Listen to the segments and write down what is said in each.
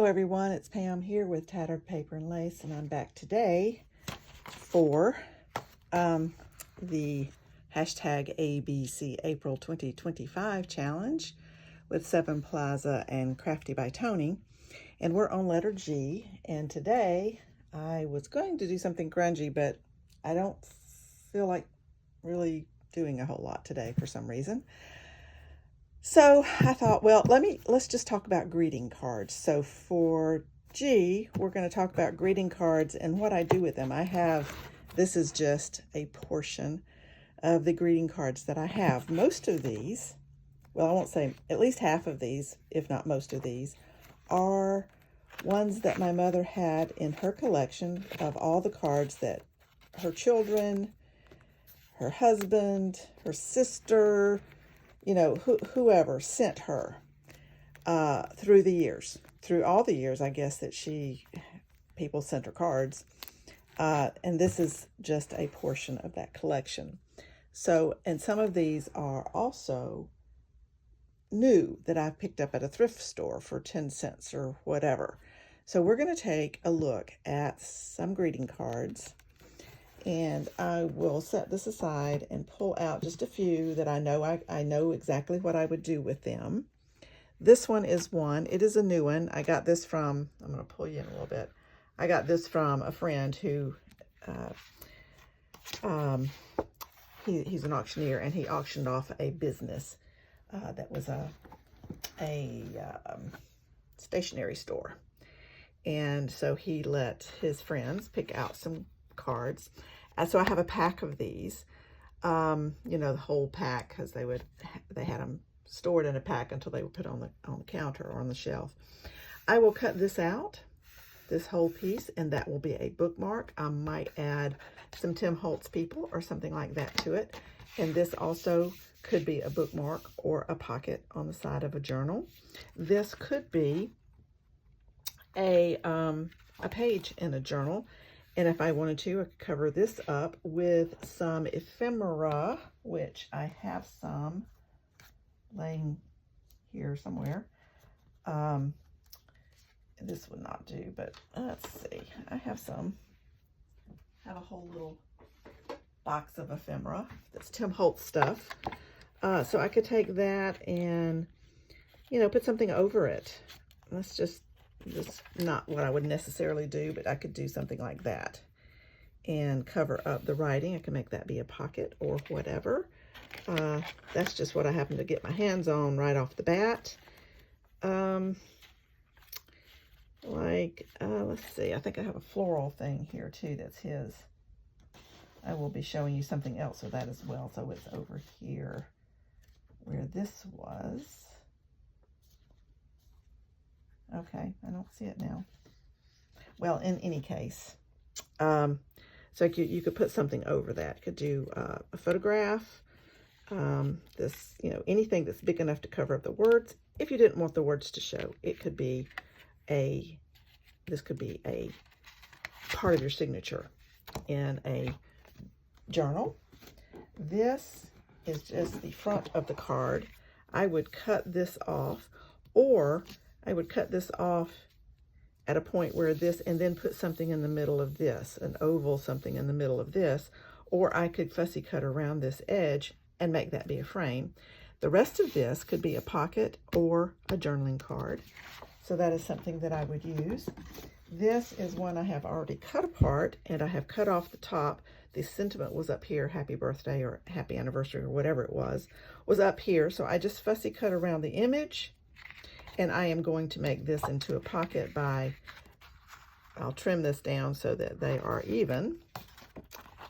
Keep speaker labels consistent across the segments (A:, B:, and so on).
A: Hello everyone, it's Pam here with Tattered Paper and Lace, and I'm back today for the hashtag ABC April 2025 challenge with Seven Plaza and Crafty by Tony. And we're on letter G, and today I was going to do something grungy, but I don't feel like really doing a whole lot today for some reason. So I thought, well, let's just talk about greeting cards. So for G, we're going to talk about greeting cards and what I do with them. This is just a portion of the greeting cards that I have. Most of these, well, I won't say at least half of these, if not most of these, are ones that my mother had in her collection of all the cards that her children, her husband, her sister, whoever sent her through all the years, I guess, that people sent her cards. And this is just a portion of that collection. So, and some of these are also new that I've picked up at a thrift store for 10 cents or whatever. So we're going to take a look at some greeting cards. And I will set this aside and pull out just a few that I know exactly what I would do with them. This one is one. It is a new one. I got this from, I'm going to pull you in a little bit. I got this from a friend who, he's an auctioneer, and he auctioned off a business that was a stationery store. And so he let his friends pick out some cards. And so I have a pack of these, the whole pack, because they had them stored in a pack until they were put on the counter or on the shelf. I will cut this out, this whole piece, and that will be a bookmark. I might add some Tim Holtz people or something like that to it. And this also could be a bookmark or a pocket on the side of a journal. This could be a page in a journal. And if I wanted to, I could cover this up with some ephemera, which I have some laying here somewhere. This would not do, but let's see. I have a whole little box of ephemera. That's Tim Holtz stuff. So I could take that and, put something over it. That's just not what I would necessarily do, but I could do something like that and cover up the writing. I can make that be a pocket or whatever. That's just what I happen to get my hands on right off the bat. Let's see, I think I have a floral thing here too that's his. I will be showing you something else with that as well. So it's over here where this was. Okay, I don't see it now. Well, in any case, so you could put something over that. You could do a photograph, anything that's big enough to cover up the words. If you didn't want the words to show, this could be a part of your signature in a journal. This is just the front of the card. I would cut this off, or I would cut this off at a point where this, and then put something in the middle of this, an oval something in the middle of this, or I could fussy cut around this edge and make that be a frame. The rest of this could be a pocket or a journaling card. So that is something that I would use. This is one I have already cut apart, and I have cut off the top. The sentiment was up here, happy birthday or happy anniversary or whatever it was up here. So I just fussy cut around the image. And I am going to make this into a pocket I'll trim this down so that they are even.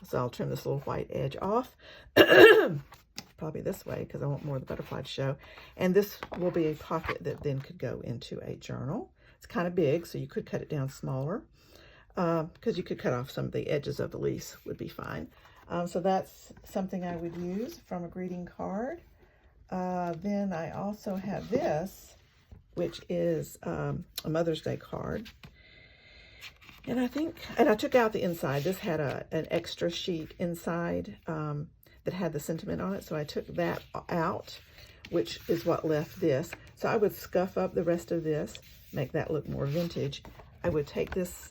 A: So I'll trim this little white edge off. Probably this way because I want more of the butterfly to show. And this will be a pocket that then could go into a journal. It's kind of big, so you could cut it down smaller. Because you could cut off some of the edges of the leaf would be fine. So that's something I would use from a greeting card. Then I also have this, which is a Mother's Day card. And I took out the inside. This had an extra sheet inside that had the sentiment on it. So I took that out, which is what left this. So I would scuff up the rest of this, make that look more vintage, I would take this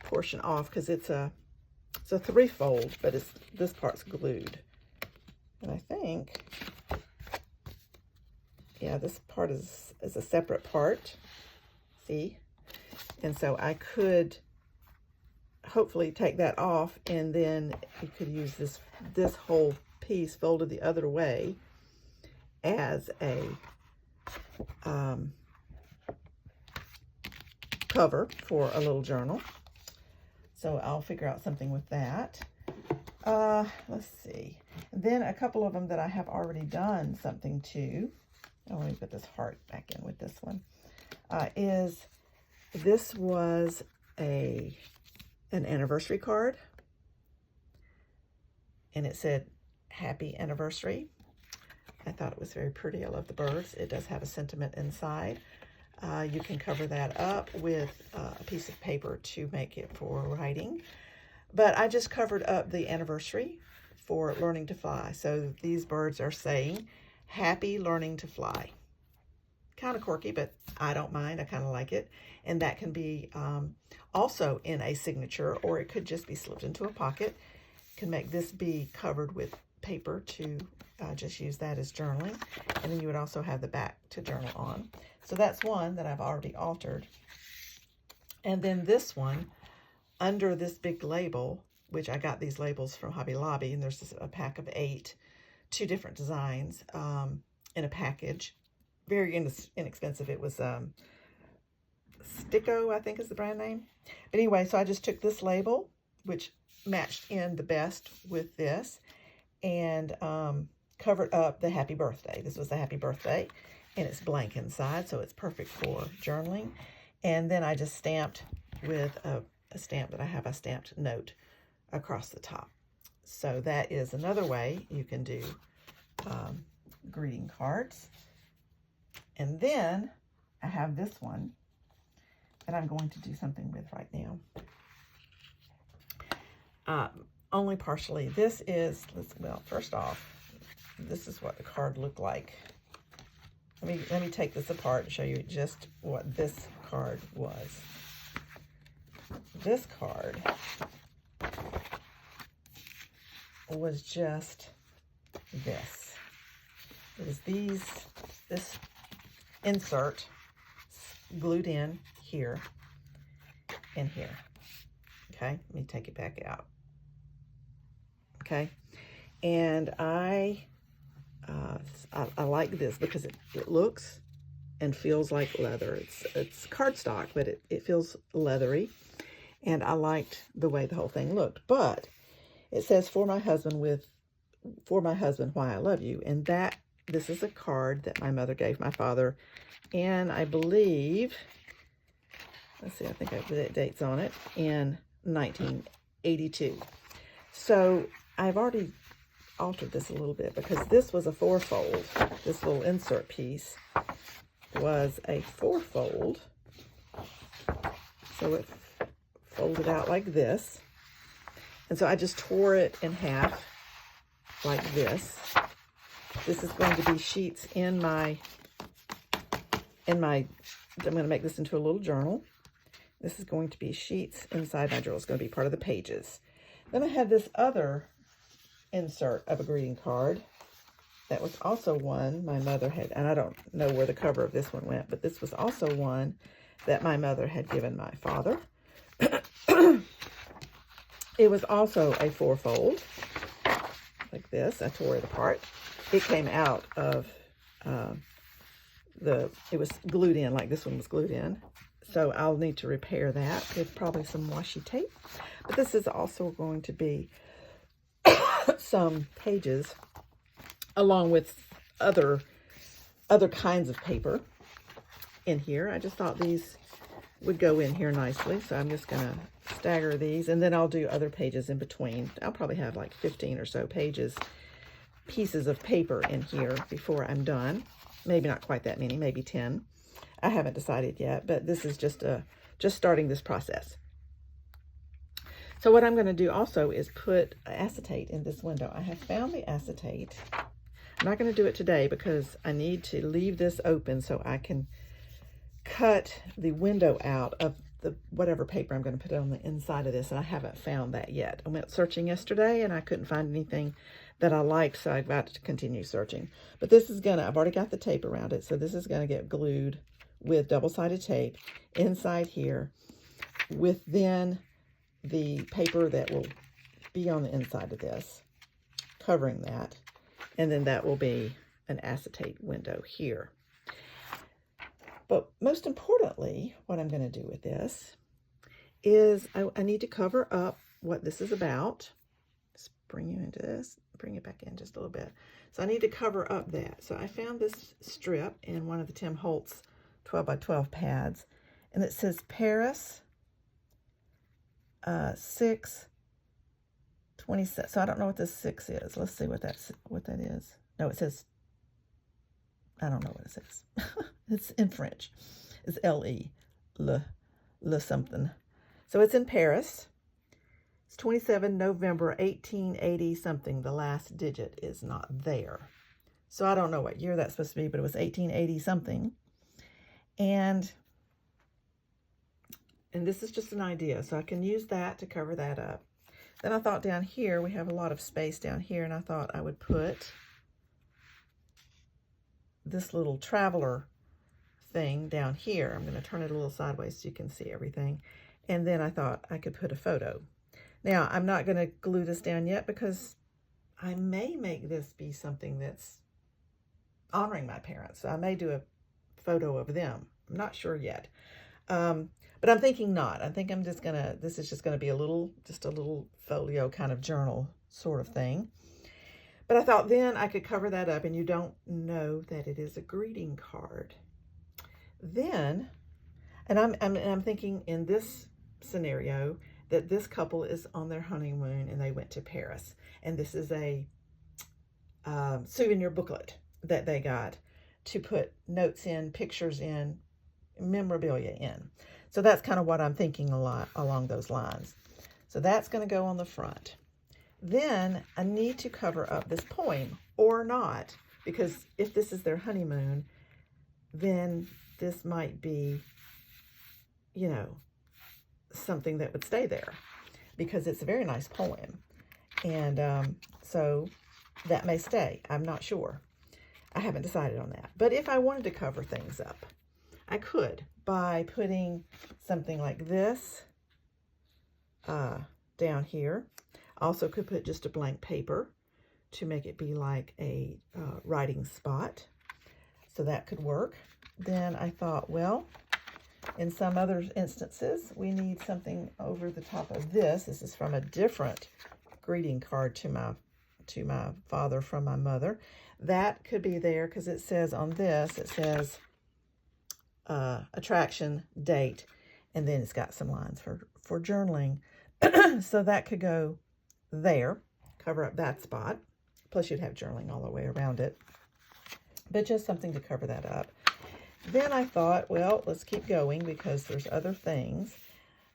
A: portion off because it's a 3-fold, but this part's glued. And I think, yeah, this part is a separate part. See? And so I could hopefully take that off, and then you could use this whole piece folded the other way as a cover for a little journal. So I'll figure out something with that. Let's see. Then a couple of them that I have already done something to. Oh, let me put this heart back in with this one. This was an anniversary card, and it said happy anniversary. I thought it was very pretty. I love the birds. It does have a sentiment inside. You can cover that up with a piece of paper to make it for writing. But I just covered up the anniversary for learning to fly. So these birds are saying, happy learning to fly. Kind of quirky, but I don't mind. I kind of like it. And that can be also in a signature, or it could just be slipped into a pocket. Can make this be covered with paper to just use that as journaling. And then you would also have the back to journal on. So that's one that I've already altered. And then this one, under this big label, which I got these labels from Hobby Lobby, and there's a pack of 8, 2 different designs in a package. Very inexpensive. It was Sticko, I think is the brand name. But anyway, so I just took this label, which matched in the best with this, and covered up the happy birthday. This was a happy birthday, and it's blank inside, so it's perfect for journaling. And then I just stamped with a stamp that I have, a stamped note across the top. So that is another way you can do greeting cards. And then I have this one that I'm going to do something with right now. Only partially. This is, well, first off, this is what the card looked like. Let me take this apart and show you just what this card was. This card was just this. It was this insert glued in here and here. Okay, let me take it back out. Okay, and I like this because it looks and feels like leather. It's cardstock, but it feels leathery, and I liked the way the whole thing looked. But it says, for my husband, why I love you, and this is a card that my mother gave my father, and I believe, let's see, I think I have dates on it, in 1982. So I've already altered this a little bit because this was a 4-fold. This little insert piece was a 4-fold. So it folded out like this. And so I just tore it in half like this. This is going to be sheets in my, I'm going to make this into a little journal. This is going to be sheets inside my journal. It's going to be part of the pages. Then I have this other insert of a greeting card that was also one my mother had, and I don't know where the cover of this one went, but this was also one that my mother had given my father. It was also a 4-fold, like this. I tore it apart. It came out of it was glued in, like this one was glued in. So I'll need to repair that with probably some washi tape. But this is also going to be some pages along with other kinds of paper in here. I just thought these would go in here nicely. So I'm just going to stagger these, and then I'll do other pages in between. I'll probably have like 15 or so pieces of paper in here before I'm done. Maybe not quite that many, maybe 10. I haven't decided yet, but this is just starting this process. So what I'm going to do also is put acetate in this window. I have found the acetate. I'm not going to do it today because I need to leave this open so I can cut the window out of the whatever paper I'm going to put on the inside of this, and I haven't found that yet. I went searching yesterday and I couldn't find anything that I liked, so I've got to continue searching. But this is gonna, I've already got the tape around it, so this is gonna get glued with double-sided tape inside here, with then the paper that will be on the inside of this, covering that, and then that will be an acetate window here. But most importantly, what I'm going to do with this is I need to cover up what this is about. Just bring you into this, bring it back in just a little bit. So I need to cover up that. So I found this strip in one of the Tim Holtz 12 by 12 pads, and it says Paris 6/27. So I don't know what this 6 is. Let's see what that is. No, it says, I don't know what it says. It's in French. It's L-E, le something. So it's in Paris. It's 27 November 1880 something. The last digit is not there. So I don't know what year that's supposed to be, but it was 1880 something. And this is just an idea, so I can use that to cover that up. Then I thought down here, we have a lot of space down here, and I thought I would put this little traveler thing down here. I'm going to turn it a little sideways so you can see everything. And then I thought I could put a photo. Now, I'm not going to glue this down yet because I may make this be something that's honoring my parents. So I may do a photo of them. I'm not sure yet. But I'm thinking not. I think I'm just going to, this is just going to be just a little folio kind of journal sort of thing. But I thought then I could cover that up and you don't know that it is a greeting card. Then, and I'm thinking in this scenario that this couple is on their honeymoon and they went to Paris. And this is a souvenir booklet that they got to put notes in, pictures in, memorabilia in. So that's kind of what I'm thinking a lot along those lines. So that's going to go on the front. Then I need to cover up this poem or not, because if this is their honeymoon, then this might be, you know, something that would stay there because it's a very nice poem. And so that may stay. I'm not sure. I haven't decided on that. But if I wanted to cover things up, I could by putting something like this down here. Also could put just a blank paper to make it be like a writing spot. So that could work. Then I thought, well, in some other instances, we need something over the top of this. This is from a different greeting card to my father from my mother. That could be there because it says on this, it says attraction, date, and then it's got some lines for journaling. So that could go there, cover up that spot. Plus you'd have journaling all the way around it. But just something to cover that up. Then I thought, well, let's keep going because there's other things.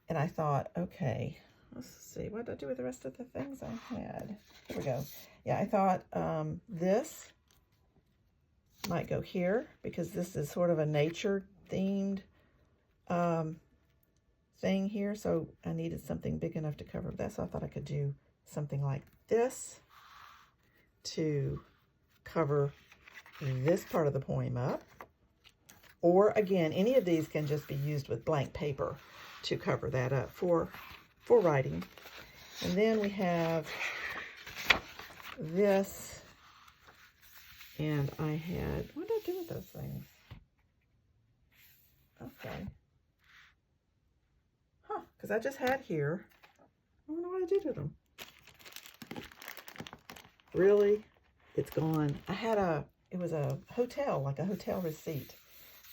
A: And I thought, okay, let's see, what did I do with the rest of the things I had? Here we go. Yeah, I thought this might go here because this is sort of a nature-themed thing here. So I needed something big enough to cover that. So I thought I could do something like this to cover this part of the poem up. Or again, any of these can just be used with blank paper to cover that up for writing. And then we have this, and I had, what did I do with those things? Okay. Huh, because I just had here, I don't know what I did with them. Really? It's gone. I had it was a hotel, like a hotel receipt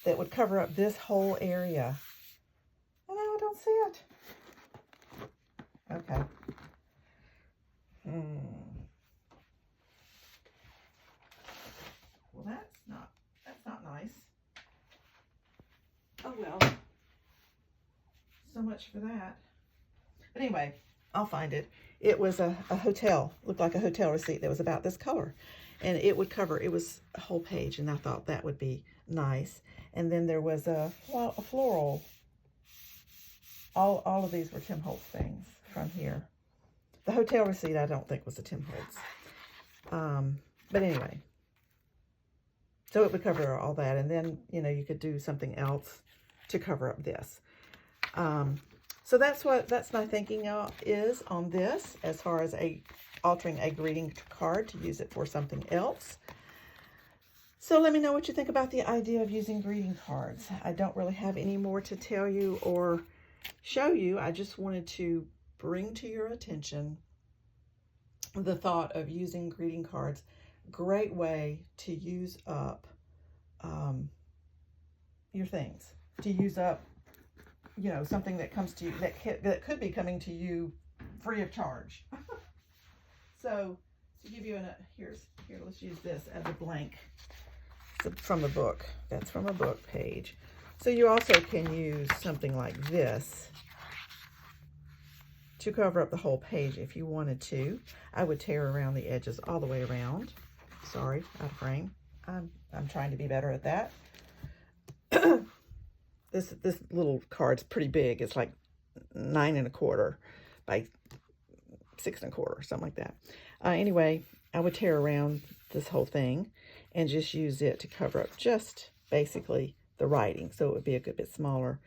A: that would cover up this whole area. And now I don't see it. Okay. Well, that's not nice. Oh well. So much for that. But anyway, I'll find it. It was a hotel, looked like a hotel receipt that was about this color. And it would cover, it was a whole page, and I thought that would be nice. And then there was a floral. All of these were Tim Holtz things from here. The hotel receipt I don't think was a Tim Holtz. But anyway, so it would cover all that. And then, you know, you could do something else to cover up this. So that's my thinking is on this, as far as altering a greeting card to use it for something else. So let me know what you think about the idea of using greeting cards. I don't really have any more to tell you or show you. I just wanted to bring to your attention the thought of using greeting cards. Great way to use up your things, to use up, you know, something that comes to you, that could be coming to you free of charge. So to give you here, let's use this as a blank from the book. That's from a book page. So you also can use something like this to cover up the whole page if you wanted to. I would tear around the edges all the way around. Sorry, out of frame. I'm trying to be better at that. This little card's pretty big. It's like 9 1/4 by 6 1/4, something like that. Anyway, I would tear around this whole thing and just use it to cover up just basically the writing, so it would be a good bit smaller.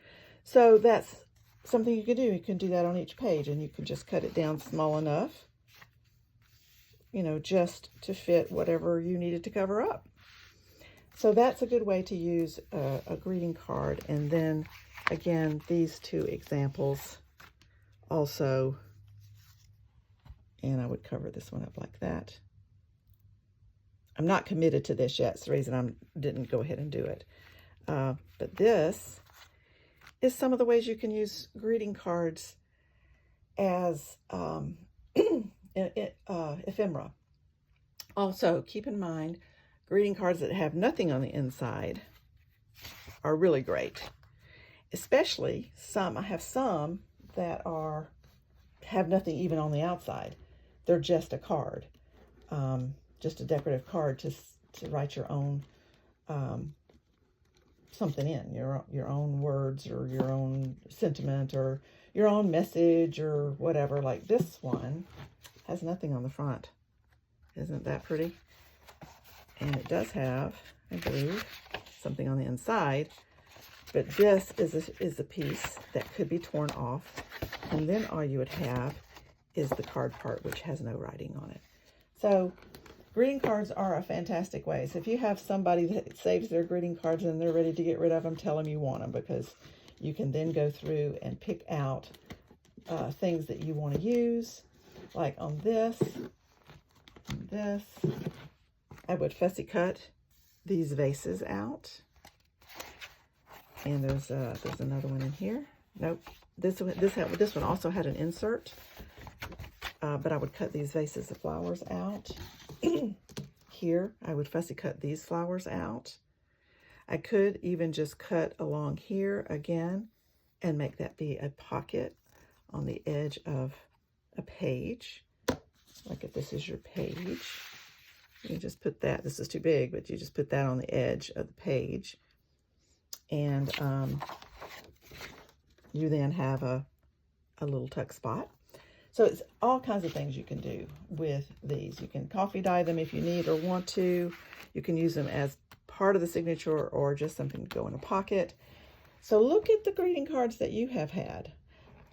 A: So that's something you could do. You can do that on each page, and you can just cut it down small enough, you know, just to fit whatever you needed to cover up. So that's a good way to use a greeting card. And then again, these two examples also, and I would cover this one up like that. I'm not committed to this yet. It's the reason I didn't go ahead and do it. But this is some of the ways you can use greeting cards as ephemera. Also, keep in mind, greeting cards that have nothing on the inside are really great. Especially I have some that have nothing even on the outside. They're just a card. Just a decorative card to write your own something in, your own words or your own sentiment or your own message or whatever. Like this one has nothing on the front. Isn't that pretty? And it does have, I believe, something on the inside. But this is a piece that could be torn off, and then all you would have is the card part, which has no writing on it. So greeting cards are a fantastic way. So if you have somebody that saves their greeting cards and they're ready to get rid of them, tell them you want them, because you can then go through and pick out things that you want to use. Like on this, I would fussy cut these vases out. And there's another one in here. Nope. This one also had an insert, but I would cut these vases of flowers out. Here, I would fussy cut these flowers out. I could even just cut along here again and make that be a pocket on the edge of a page. Like if this is your page, you just put that. This is too big, but you just put that on the edge of the page. And you then have a little tuck spot. So it's all kinds of things you can do with these. You can coffee dye them if you need or want to. You can use them as part of the signature or just something to go in a pocket. So look at the greeting cards that you have had.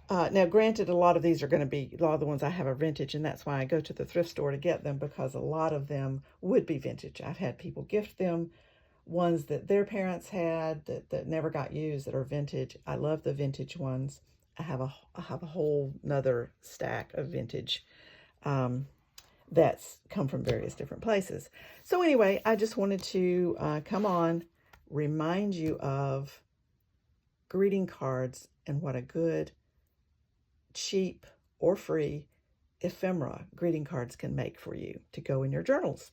A: Now, granted, a lot of these are going to be, a lot of the ones I have are vintage, and that's why I go to the thrift store to get them, because a lot of them would be vintage. I've had people gift them ones that their parents had that never got used that are vintage. I love the vintage ones. I have a whole nother stack of vintage that's come from various different places. So anyway, I just wanted to come on, remind you of greeting cards and what a good, cheap or free ephemera greeting cards can make for you to go in your journals.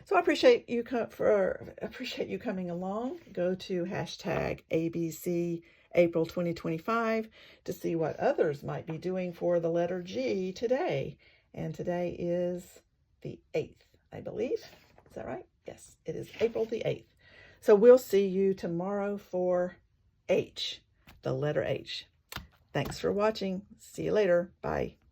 A: So I appreciate you coming along. Go to hashtag ABC April 2025 to see what others might be doing for the letter G today. And today is the 8th, I believe. that right? Yes, it is April the 8th. So we'll see you tomorrow for H, the letter H. Thanks for watching. See you later. Bye.